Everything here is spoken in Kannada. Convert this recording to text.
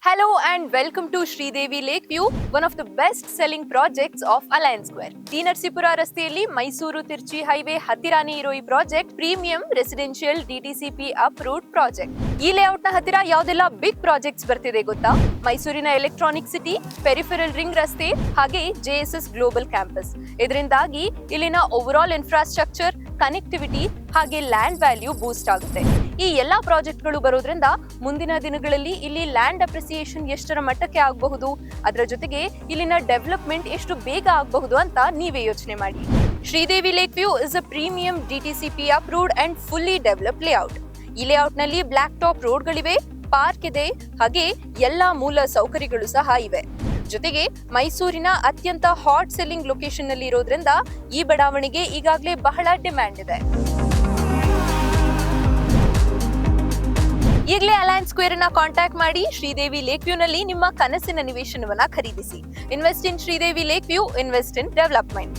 Hello and welcome to Sridevi Lakeview, one of the best selling projects of Alliance Square. T Narasipura ರಸ್ತೆಯಲ್ಲಿ ಮೈಸೂರು ತಿರ್ಚಿ ಹೈವೇ ಹತ್ತಿರಾನೇ ಇರೋ ಈ project premium residential DTCP approved project. ಈ ಲೇಔಟ್ ನ ಹತ್ತಿರ ಯಾವ್ದೆಲ್ಲ ಬಿಗ್ ಪ್ರಾಜೆಕ್ಟ್ಸ್ ಬರ್ತಿದೆ ಗೊತ್ತಾ? ಮೈಸೂರಿನ ಎಲೆಕ್ಟ್ರಾನಿಕ್ ಸಿಟಿ, ಪೆರಿಫೆರಲ್ ರಿಂಗ್ ರಸ್ತೆ, ಹಾಗೆ JSS ಗ್ಲೋಬಲ್ ಕ್ಯಾಂಪಸ್. ಇದರಿಂದಾಗಿ ಇಲ್ಲಿನ ಓವರ್ ಆಲ್ ಇನ್ಫ್ರಾಸ್ಟ್ರಕ್ಚರ್, ಕನೆಕ್ಟಿವಿಟಿ ಹಾಗೆ ಲ್ಯಾಂಡ್ ವ್ಯಾಲ್ಯೂ ಬೂಸ್ಟ್ ಆಗುತ್ತೆ. ಈ ಎಲ್ಲಾ ಪ್ರಾಜೆಕ್ಟ್ಗಳು ಬರೋದ್ರಿಂದ ಮುಂದಿನ ದಿನಗಳಲ್ಲಿ ಇಲ್ಲಿ ಲ್ಯಾಂಡ್ ಅಪ್ರಿಸಿಯೇಷನ್ ಎಷ್ಟರ ಮಟ್ಟಕ್ಕೆ ಆಗಬಹುದು, ಅದರ ಜೊತೆಗೆ ಇಲ್ಲಿನ ಡೆವಲಪ್ಮೆಂಟ್ ಎಷ್ಟು ಬೇಗ ಆಗಬಹುದು ಅಂತ ನೀವೇ ಯೋಚನೆ ಮಾಡಿ. Sridevi lake view is a premium DTCP approved and fully develop layout. ಈ ಲೇಔಟ್ ನಲ್ಲಿ ಬ್ಲಾಕ್ ಟಾಪ್ ರೋಡ್ಗಳಿವೆ, ಪಾರ್ಕ್ ಇದೆ, ಹಾಗೆ ಎಲ್ಲಾ ಮೂಲ ಸೌಕರ್ಯಗಳು ಸಹ ಇವೆ. ಜೊತೆಗೆ ಮೈಸೂರಿನ ಅತ್ಯಂತ ಹಾಟ್ ಸೆಲ್ಲಿಂಗ್ ಲೊಕೇಶನ್ ನಲ್ಲಿ ಇರೋದ್ರಿಂದ ಈ ಬಡಾವಣೆಗೆ ಈಗಾಗಲೇ ಬಹಳ ಡಿಮ್ಯಾಂಡ್ ಇದೆ. ಈಗಲೇ ಅಲಯನ್ಸ್ ಸ್ಕ್ವೇರ್ ಅನ್ನ ಕಾಂಟ್ಯಾಕ್ಟ್ ಮಾಡಿ ಶ್ರೀದೇವಿ ಲೇಕ್ ವ್ಯೂ ನಲ್ಲಿ ನಿಮ್ಮ ಕನಸಿನ ನಿವೇಶನವನ್ನ ಖರೀದಿಸಿ. Invest in Sridevi lake view, invest in development.